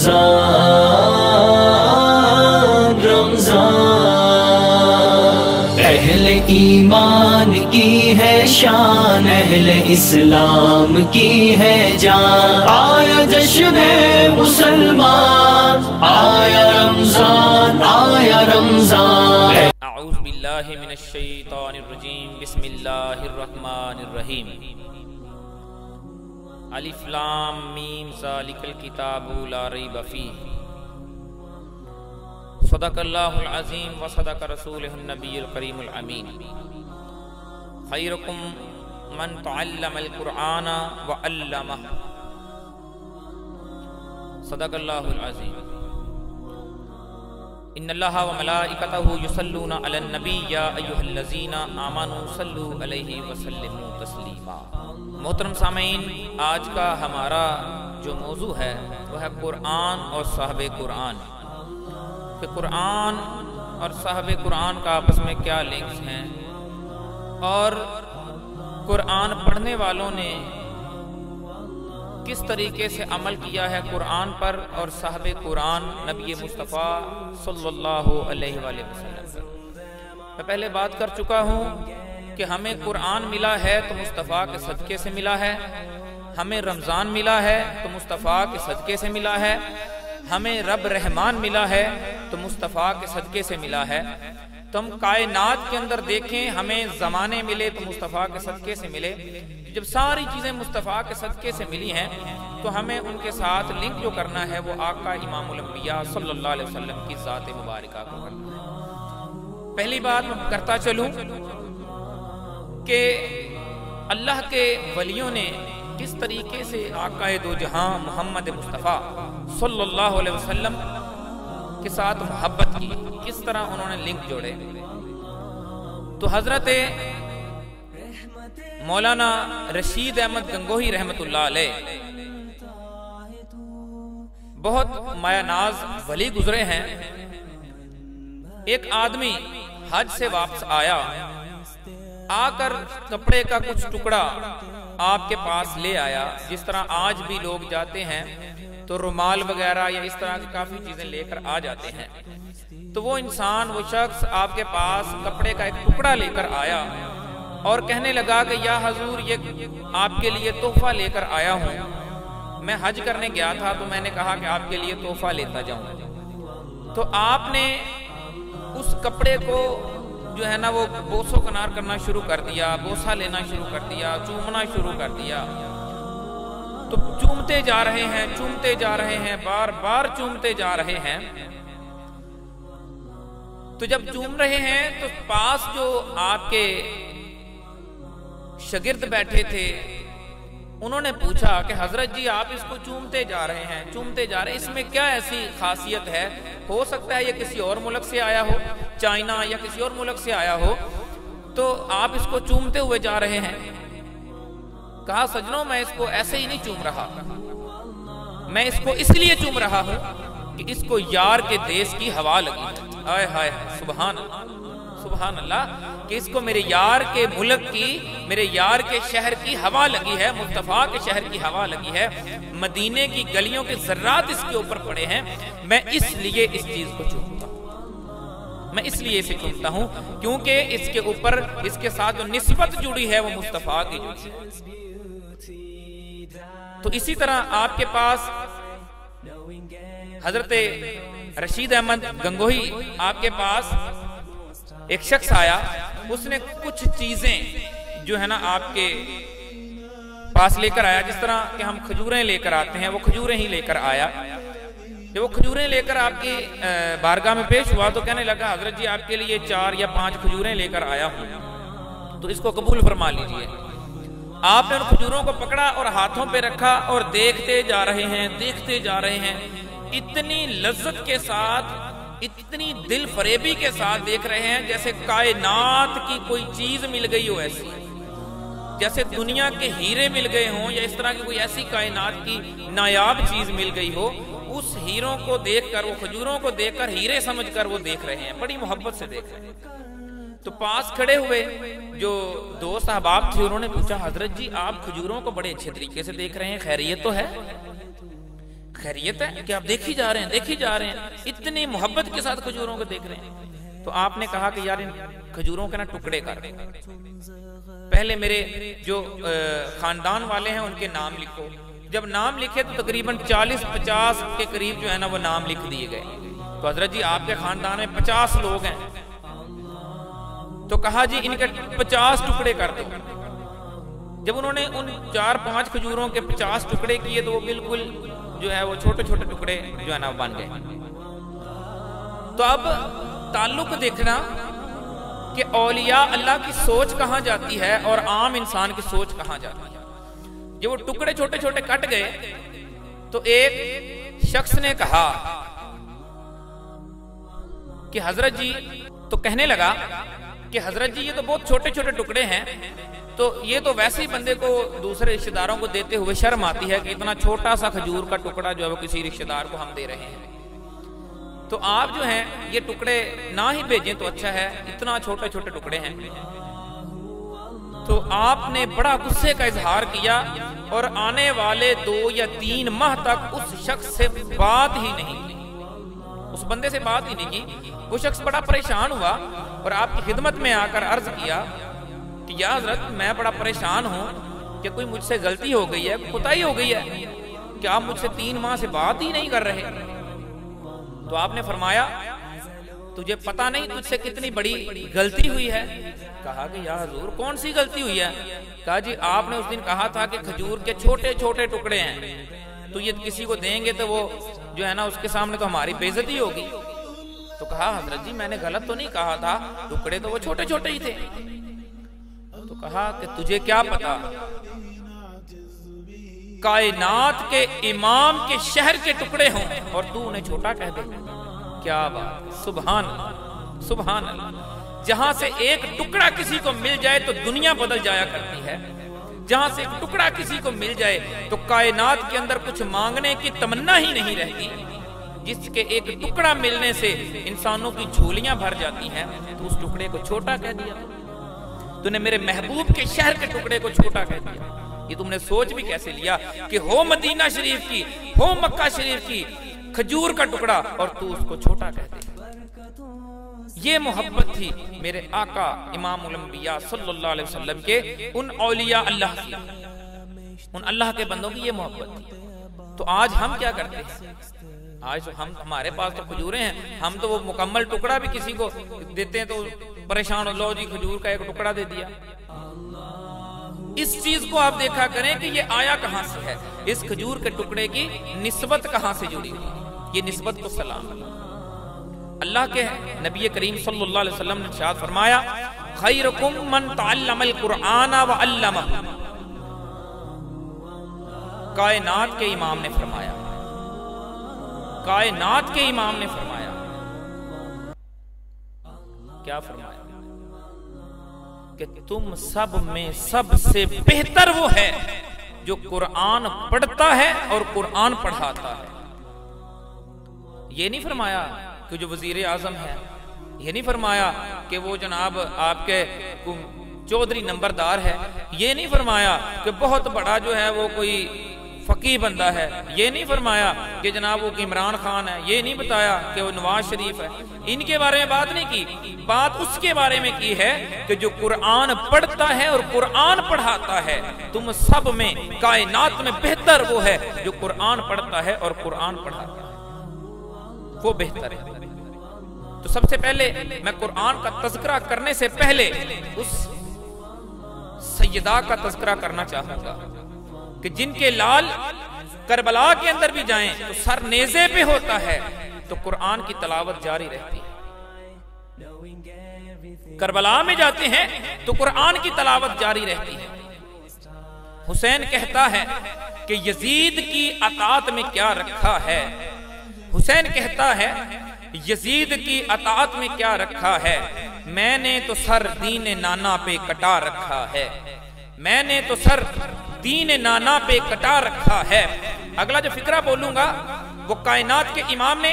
रमजान रमजान। अहले ईमान की है शान, अहले इस्लाम की है जान। आया जश्न मुसलमान, आया रमजान, आया रमजान। अऊज़ु बिल्लाहि मिनश शैतानिर रजीम, बिस्मिल्लाहिर रहमानिर रहीम। अलिफ लाम मीम ज़ालिकल किताबु ला रैब फ़ीह। सदक़ल्लाहुल अज़ीम व सदक़ रसूलुहुन नबियुल करीमुल अमीन। खैरुकुम मन तअल्लमल कुरआन व अल्लमह। सदक़ल्लाहुल अज़ीम। इन्नल्लाहा व मलाइकतहु युसल्लूना अलन नबी या अय्युहल्लज़ीना आमनू सल्लू अलैहि व सल्लिमू तस्लीमा। मोहतरम सामीन, आज का हमारा जो मौजू है वह है कुरान और साहबे कुरान। कि कुरान और साहबे कुरान का आपस में क्या लिंक्स हैं और कुरान पढ़ने वालों ने किस तरीके से अमल किया है कुरान पर और साहबे कुरान नबी मुस्तफ़ा सल्लल्लाहु अलैहि वसल्लम पर। मैं पहले बात कर चुका हूँ कि हमें कुरान मिला है तो मुस्तफ़ा के सदक़े से मिला है, हमें रमज़ान मिला है तो मुस्तफ़ा के सदक़े से मिला है, हमें रब रहमान मिला है तो मुस्तफ़ा के सदक़े से मिला है। तो हम कायनात के अंदर देखें, हमें ज़माने मिले तो मुस्तफ़ा के सदक़े से मिले। जब सारी चीज़ें मुस्तफ़ा के सदक़े से मिली हैं तो हमें उनके साथ लिंक जो करना है वो आका इमामुल अंबिया सल्लल्लाहु अलैहि वसल्लम की ज़ात मुबारका को करना है। पहली बात मैं करता चलूँ कि अल्लाह के वलियों ने किस तरीके से आकाए दो जहां मोहम्मद मुस्तफ़ा सल्लल्लाहु अलैहि वसल्लम के साथ मोहब्बत की, किस तरह उन्होंने लिंक जोड़े। तो हजरत मौलाना रशीद अहमद गंगोही रहमतुल्लाह अलैह बहुत मायानाज वली गुजरे हैं। एक आदमी हज से वापस आया, आकर कपड़े का कुछ टुकड़ा आपके पास ले आया। जिस तरह आज भी लोग जाते हैं तो रुमाल वगैरह या इस तरह की काफी चीजें लेकर आ जाते हैं। तो वो इंसान, वो शख्स आपके पास कपड़े का एक टुकड़ा लेकर आया और कहने लगा कि या हुजूर, ये आपके लिए तोहफा लेकर आया हूँ। मैं हज करने गया था तो मैंने कहा कि आपके लिए तोहफा लेता जाऊं। तो आपने उस कपड़े को जो है ना वो बोसो कनार करना शुरू कर दिया, बोसा लेना शुरू कर दिया, चूमना शुरू कर दिया। तो चूमते जा रहे हैं, चूमते जा रहे हैं, बार बार चूमते जा रहे हैं। तो जब चूम रहे हैं तो पास जो आपके शागिर्द बैठे थे उन्होंने पूछा कि हजरत जी आप इसको चूमते जा रहे हैं, चूमते जा रहे हैं, इसमें क्या ऐसी खासियत है? हो सकता है ये किसी और मुल्क से आया हो, चाइना या किसी और मुल्क से आया हो, तो आप इसको चूमते हुए जा रहे हैं। कहा सजनों, मैं इसको ऐसे ही नहीं चूम रहा, मैं इसको इसलिए चूम रहा हूं कि इसको यार के देश की हवा लगी है। आय हाय, सुभान अल्लाह, सुभान अल्लाह, कि इसको मेरे यार के मुल्क की, मेरे यार के शहर की हवा लगी है, मुस्तफ़ा के शहर की हवा लगी है, मदीने की गलियों के ज़र्रात इसके ऊपर पड़े हैं। मैं इसलिए इस चीज को चूमता हूं, मैं इसलिए इसे चूमता हूं क्योंकि इसके ऊपर, इसके साथ जो निस्बत जुड़ी है वो मुस्तफ़ा की जुड़ी है। तो इसी तरह आपके पास हजरत रशीद अहमद गंगोही, आपके पास एक शख्स आया, उसने कुछ चीजें जो है ना आपके पास लेकर आया। जिस तरह कि हम खजूरें लेकर आते हैं, वो खजूरें ही लेकर आया। जब वो खजूरें लेकर आपकी बारगाह में पेश हुआ तो कहने लगा हजरत जी आपके लिए 4 या 5 खजूरें लेकर आया हूं, तो इसको कबूल फरमा लीजिए। आपने उन खजूरों को पकड़ा और हाथों पे रखा और देखते जा रहे हैं, देखते जा रहे हैं, इतनी लज्जत के साथ, इतनी दिल फरेबी के साथ देख रहे हैं जैसे कायनात की कोई चीज मिल गई हो, ऐसी जैसे दुनिया के हीरे मिल गए हों या इस तरह की कोई ऐसी कायनात की नायाब चीज मिल गई हो। उस हीरों को देखकर, वो खजूरों को देखकर हीरे समझकर वो देख रहे हैं, बड़ी मोहब्बत से देख रहे हैं। तो पास खड़े हुए जो 2 साहबाब थे उन्होंने पूछा हजरत जी आप खजूरों को बड़े अच्छे तरीके से देख रहे हैं, खैरियत तो है? खैरियत है कि आप देखी जा रहे हैं, देखी जा रहे हैं, इतनी मोहब्बत के साथ खजूरों को देख रहे हैं। तो आपने कहा कि यार इन खजूरों के ना टुकड़े कर दे, पहले मेरे जो खानदान वाले हैं उनके नाम लिखो। जब नाम लिखे तो तकरीबन 40-50 के करीब जो है ना वो नाम लिख दिए गए। तो हजरत जी आपके खानदान में 50 लोग हैं, तो कहा जी इनके 50 टुकड़े कर दो। जब उन्होंने उन 4-5 खजूरों के 50 टुकड़े किए तो वो बिल्कुल जो है वो छोटे छोटे टुकड़े जो है ना बन गए। तो अब ताल्लुक देखना कि औलिया अल्लाह की सोच कहां जाती है और आम इंसान की सोच कहां जाती है। जब वो टुकड़े छोटे छोटे कट गए तो एक शख्स ने कहा कि हजरत जी, तो कहने लगा कि हजरत जी ये तो बहुत छोटे छोटे टुकड़े हैं, तो ये तो वैसे ही बंदे को दूसरे रिश्तेदारों को देते हुए शर्म आती है कि इतना छोटा सा खजूर का टुकड़ा जो है वो किसी रिश्तेदार को हम दे रहे हैं। तो आप जो हैं ये टुकड़े ना ही भेजें तो अच्छा है, इतना छोटे छोटे टुकड़े हैं। तो आपने बड़ा गुस्से का इजहार किया और आने वाले 2 या 3 माह तक उस शख्स से बात ही नहीं की, उस बंदे से बात ही नहीं की। वो शख्स बड़ा परेशान हुआ और आपकी खिदमत में आकर अर्ज किया कि या हजरत मैं बड़ा परेशान हूं कि कोई मुझसे गलती हो गई है, कोताही हो गई है कि आप मुझसे 3 माह से बात ही नहीं कर रहे। तो आपने फरमाया तुझे पता नहीं तुझसे कितनी बड़ी गलती हुई है। कहा कि या हुजूर कौन सी गलती हुई है। कहा जी आपने उस दिन कहा था कि खजूर के छोटे छोटे टुकड़े हैं, तो ये किसी को देंगे तो वो जो है ना उसके सामने तो हमारी बेइज्जती होगी। तो कहा हजरत जी मैंने गलत तो नहीं कहा था, टुकड़े तो वो छोटे छोटे ही थे। तो कहा कि तुझे क्या पता, कायनात के इमाम के शहर के टुकड़े हों और तू उन्हें छोटा कह दे। क्या बात, सुभान अल्लाह, सुभान अल्लाह। जहां से एक टुकड़ा किसी को मिल जाए तो दुनिया बदल जाया करती है। जहां से एक टुकड़ा किसी को मिल जाए तो कायनात के अंदर कुछ मांगने की तमन्ना ही नहीं रहती। जिसके एक टुकड़ा मिलने से इंसानों की झोलियां भर जाती हैं, तो उस टुकड़े को छोटा कह दिया। तूने मेरे महबूब के शहर के टुकड़े को छोटा कह दिया। ये तुमने सोच भी कैसे लिया कि हो मदीना शरीफ की, हो मक्का शरीफ की खजूर का टुकड़ा और तू उसको छोटा कह दे। ये मोहब्बत थी मेरे आका इमाम उल अंबिया सल्लल्लाहु अलैहि वसल्लम के उन औलिया अल्लाह की, उन अल्लाह के बंदों की ये मोहब्बत थी। तो आज हम क्या करते हैं, आज हम हमारे पास तो खजूरें हैं, हम तो वो मुकम्मल टुकड़ा भी किसी को देते हैं तो परेशान हो, लो जी खजूर का एक टुकड़ा दे दिया। इस चीज को आप देखा करें कि ये आया कहां से है, इस खजूर के टुकड़े की निस्बत कहां से जुड़ी हुई। ये निस्बत को सलाम अल्लाह के नबी करीम सल्लल्लाहु अलैहि वसल्लम ने इरशाद फरमाया, खैरुकुम मन तअल्लमल कुरआन व अल्लमहु। कायनात के इमाम ने फरमाया, कायनात के इमाम ने फरमाया, क्या फरमाया कि तुम सब में सबसे बेहतर वो है जो कुरान पढ़ता है और कुरान पढ़ाता है। ये नहीं फरमाया कि जो वजीर आजम है, ये नहीं फरमाया कि वो जनाब आपके चौधरी नंबरदार है, ये नहीं फरमाया कि बहुत बड़ा जो है वो कोई फकीह बंदा है, ये नहीं फरमाया कि जनाब वो इमरान खान है, ये नहीं बताया कि वो नवाज शरीफ है। इनके बारे में बात नहीं की, बात उसके बारे में की है कि जो कुरान पढ़ता है और कुरान पढ़ाता है। तुम सब में कायनात में बेहतर वो है जो कुरान पढ़ता है और कुरान पढ़ाता है, वो बेहतर है। तो सबसे पहले मैं कुरान का तज़किरा करने से पहले उस सैयदा का तज़किरा करना चाहूंगा कि जिनके लाल करबला के अंदर भी जाएं तो सर नेज़े पे होता है, तो कुरान की तलावत जारी रहती है। करबला में जाते हैं तो कुरान की तलावत जारी रहती है। हुसैन कहता है कि यजीद की अताअत में क्या रखा है। हुसैन कहता है यजीद की अताअत में क्या रखा है, मैंने तो सर दीन नाना पे कटा रखा है, मैंने तो सर दीन नाना पे कटा रखा है। अगला जो फिक्रा बोलूंगा वो कायनात के इमाम ने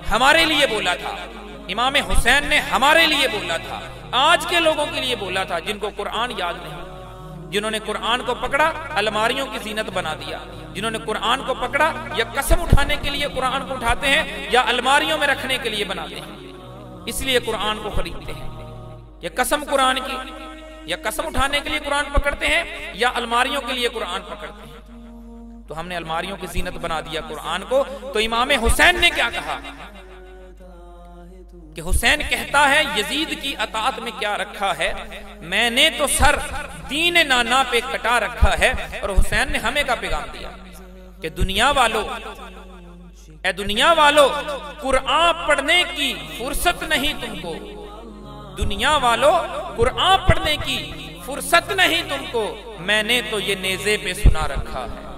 हमारे लिए बोला था, इमाम हुसैन ने हमारे लिए बोला था, आज के लोगों के लिए बोला था जिनको कुरान याद नहीं, जिन्होंने कुरान को पकड़ा अलमारियों की जीनत बना दिया, जिन्होंने कुरान को पकड़ा या कसम उठाने के लिए कुरान को उठाते हैं या अलमारियों में रखने के लिए बनाते हैं, इसलिए कुरान को खरीदते हैं। या कसम कुरान की, या कसम उठाने के लिए कुरान पकड़ते हैं या अलमारियों के लिए कुरान पकड़ते हैं। तो हमने अलमारियों की जीनत बना दिया कुरान को। तो इमाम हुसैन ने क्या कहा कि हुसैन कहता है यजीद की अताअत में क्या रखा है, मैंने तो सर दीन नाना पे कटा रखा है। और हुसैन ने हमें का पैगाम दिया कि दुनिया वालों, ए दुनिया वालों, कुरान पढ़ने की फुर्सत नहीं तुमको, दुनिया वालों कुरान पढ़ने की फुर्सत नहीं तुमको, मैंने तो ये नेज़े पे सुना रखा है,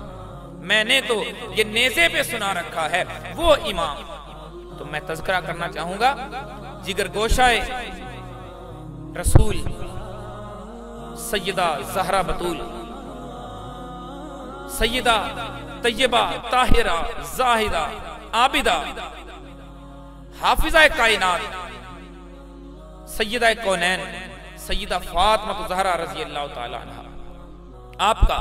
मैंने तो ये नेज़े पे सुना रखा है वो इमाम। तो मैं तज़किरा करना चाहूंगा जिगर गोशाए रसूल सैयदा ज़हरा बतूल, सैयदा तैयबा ताहिरा ज़ाहिदा आबिदा हाफिज़ा कायनात सैयदा कौनैन सैयदा फातिमा ज़हरा रज़ी अल्लाह ताला अन्हा, आपका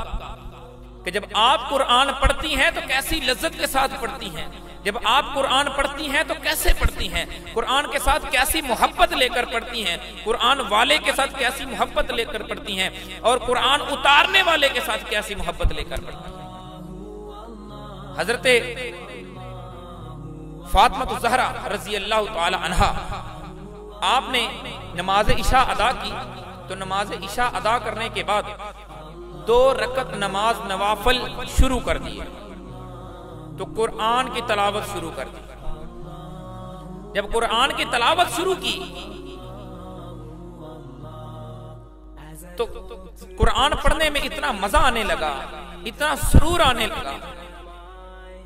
कि जब आप कुरान पढ़ती हैं तो कैसी लज्जत के साथ पढ़ती हैं, जब आप कुरान पढ़ती हैं तो कैसे पढ़ती हैं, कुरान के साथ कैसी मोहब्बत लेकर पढ़ती हैं, कुरान वाले के साथ कैसी मोहब्बत लेकर पढ़ती हैं, और कुरान उतारने वाले के साथ कैसी मोहब्बत लेकर पढ़ती हैं। हजरते फातिमा ज़हरा रज़ी अल्लाह ताला अन्हा, आपने नमाज इशा अदा की। तो नमाज इशा अदा करने के बाद 2 रकत नमाज नवाफल शुरू कर दी, तो कुरान की तलावत शुरू कर दी। जब कुरान की तलावत शुरू की तो कुरान पढ़ने में इतना मजा आने लगा, इतना सुरूर आने लगा,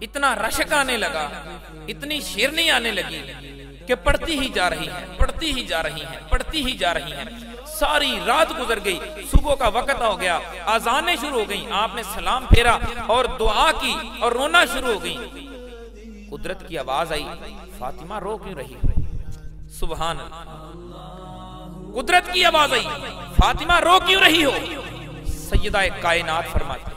इतना रशक आने लगा, इतनी शेरनी आने लगी कि पढ़ती ही जा रही है, पढ़ती ही जा रही है, पढ़ती ही जा रही है। सारी रात गुजर गई, सुबह का वक्त हो गया, आजानें शुरू हो गई, आपने सलाम फेरा और दुआ की और रोना शुरू हो गई। कुदरत की आवाज आई, फातिमा रो क्यों रही हो? सुभान अल्लाह, कुदरत की आवाज आई, फातिमा रो क्यों रही हो? सैयदा कायनात फरमाती,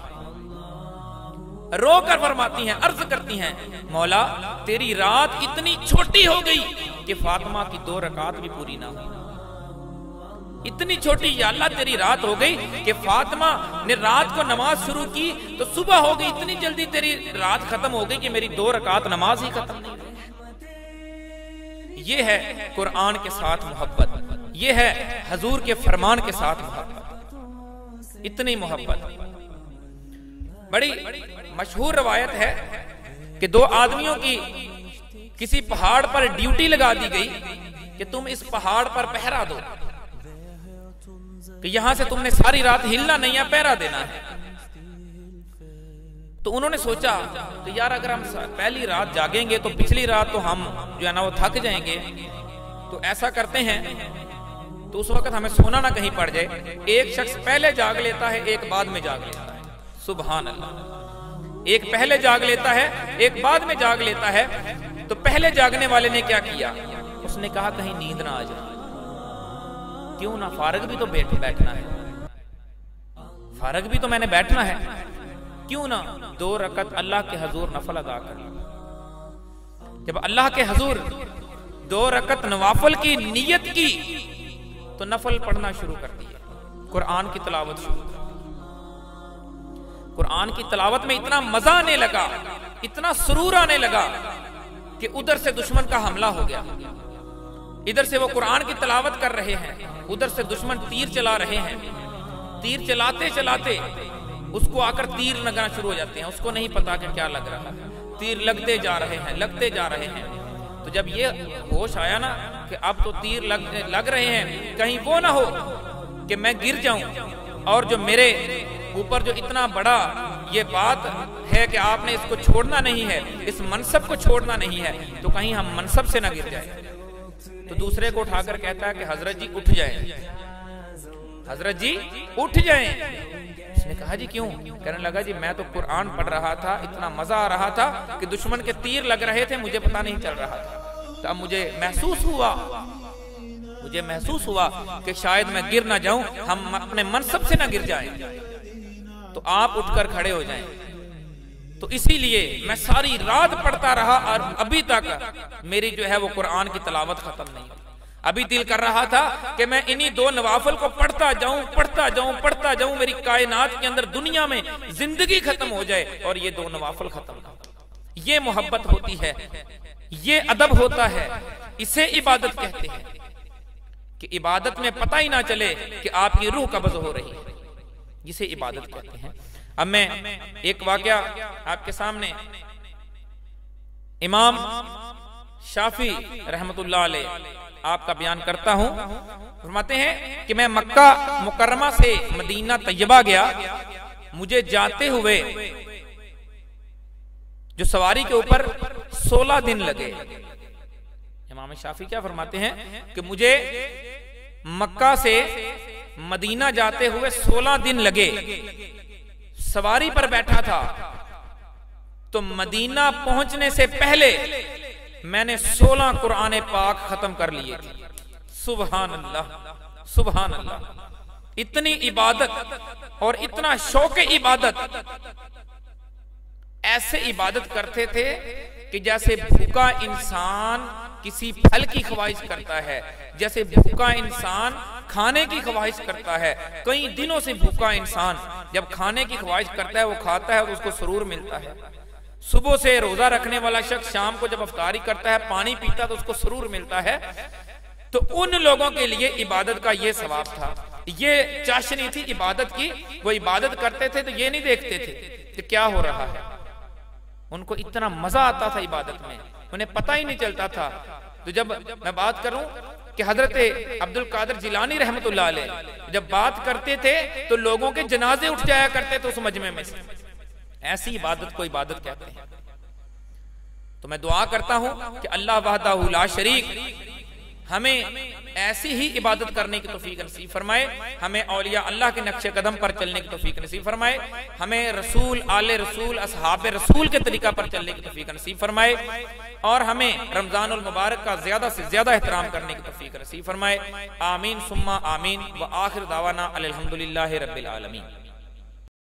रो कर फरमाती हैं, अर्ज करती हैं, मौला तेरी रात इतनी छोटी हो गई कि फातिमा की 2 रकात भी पूरी ना हुई। इतनी छोटी या अल्लाह तेरी रात हो गई कि फातिमा ने रात को नमाज शुरू की तो सुबह हो गई, इतनी जल्दी तेरी रात खत्म हो गई कि मेरी 2 रकात नमाज ही खत्म नहीं हुई। ये है कुरान के साथ मोहब्बत, ये है हजूर के फरमान के साथ मोहब्बत, इतनी मोहब्बत। बड़ी मशहूर रवायत है कि 2 आदमियों की किसी पहाड़ पर ड्यूटी लगा दी गई कि तुम इस पहाड़ पर पहरा दो, कि यहां से तुमने सारी रात हिलना नहीं है, पहरा देना है। तो उन्होंने सोचा तो यार अगर हम पहली रात जागेंगे तो पिछली रात तो हम जो है ना वो थक जाएंगे, तो ऐसा करते हैं तो उस वक्त हमें सोना ना कहीं पड़ जाए। एक शख्स पहले जाग लेता है, एक बाद में जाग लेता है। सुभान अल्लाह, एक पहले जाग लेता है, एक बाद में जाग लेता है। तो पहले जागने वाले ने क्या किया, उसने कहा कहीं नींद ना आ जाए, क्यों ना, फारग भी तो बैठना है, फारग भी तो मैंने बैठना है, क्यों ना 2 रकत अल्लाह के हजूर नफल अदा कर। जब अल्लाह के हजूर 2 रकत नवाफल की नियत की तो नफल पढ़ना शुरू कर दिया, कुरान की तलावत शुरू। कुरान की तलावत में इतना मजा आने लगा, इतना सुरूर आने लगा कि उधर से दुश्मन का हमला हो गया। इधर से वो कुरान की तलावत कर रहे हैं, उधर से दुश्मन तीर चला रहे हैं। तीर चलाते चलाते उसको आकर तीर लगना शुरू हो जाते हैं, उसको नहीं पता कि क्या लग रहा है, तीर लगते जा रहे हैं, लगते जा रहे हैं। तो जब ये होश आया ना कि अब तो तीर लग रहे हैं, कहीं वो ना हो कि मैं गिर जाऊं और जो मेरे ऊपर जो इतना बड़ा ये बात है कि आपने इसको छोड़ना नहीं है, इस मनसब को छोड़ना नहीं है, तो कहीं हम मनसब से ना गिर जाए। तो दूसरे को उठाकर कहता है कि हजरत जी उठ जाएं, हजरत जी उठ जाएं। उसने कहा जी क्यों? कहने लगा जी मैं तो कुरान पढ़ रहा था, इतना मजा आ रहा था कि दुश्मन के तीर लग रहे थे, मुझे पता नहीं चल रहा था। तो अब मुझे महसूस हुआ कि शायद मैं गिर ना जाऊं, हम अपने मनसब से ना गिर जाएं। तो आप उठकर खड़े हो जाएं। तो इसीलिए मैं सारी रात पढ़ता रहा और अभी तक मेरी जो है वो कुरान की तिलावत खत्म नहीं हुई। अभी दिल कर रहा था कि मैं इन्हीं 2 नवाफिल को पढ़ता जाऊं, मेरी कायनात के अंदर दुनिया में जिंदगी खत्म हो जाए और ये 2 नवाफिल खत्म ना हो। ये मोहब्बत होती है, ये अदब होता है, इसे इबादत कहते हैं कि इबादत में पता ही ना चले कि आपकी रूह कब्ज़ हो रही है, जिसे इबादत कहते हैं। अब मैं एक वाकया आपके सामने इमाम शाफी रहमतुल्लाह अलैह आपका बयान करता हूं। फरमाते हैं कि मैं मक्का मुकर्रमा से मदीना तैयबा गया, मुझे जाते हुए जो सवारी के ऊपर 16 दिन लगे। इमाम शाफी क्या फरमाते हैं कि मुझे मक्का से मदीना जाते हुए 16 दिन लगे, सवारी पर बैठा था तो मदीना पहुंचने से पहले मैंने 16 कुरान पाक खत्म कर लिए थे। सुभान अल्लाह, सुभान अल्लाह। इतनी इबादत और इतना शौक इबादत, ऐसे इबादत करते थे कि जैसे भूखा इंसान किसी फल की ख्वाहिश करता है, जैसे भूखा इंसान खाने की ख्वाहिश करता है। कई दिनों से भूखा इंसान जब खाने की ख्वाहिश करता है, वो खाता है और उसको सुरूर मिलता है। सुबह से रोजा रखने वाला शख्स शाम को जब अफ्तारी करता है, पानी पीता तो उसको सुरूर मिलता है। तो उन लोगों के लिए इबादत का ये सवाब था, ये चाशनी थी इबादत की। वो इबादत करते थे तो ये नहीं देखते थे कि क्या हो रहा है, उनको इतना मजा आता था इबादत में, उन्हें पता ही नहीं चलता था। तो जब मैं बात करूं कि हजरत अब्दुल कादिर जिलानी रहमतुल्लाह अलैह जब बात करते थे तो लोगों के जनाजे उठ जाया करते थे उस मजमे में से। ऐसी इबादत को इबादत कहते हैं। तो मैं दुआ करता हूं कि अल्लाह वहदहू ला शरीक हमें ऐसी ही इबादत करने की तौफीक नसीब फरमाए, हमें औलिया अल्लाह के नक्शे कदम पर चलने की तौफीक नसीब फरमाए, हमें रसूल, आले रसूल, असहाब रसूल के तरीका पर चलने की तौफीक नसीब फरमाए, और हमें रमजानुल मुबारक का ज्यादा से ज्यादा एहतराम करने की तौफीक नसीब फरमाए। आमीन सुम्मा आमीन। व आखिर दावाना अल्हम्दुलिल्लाहि रब्बिल आलमीन।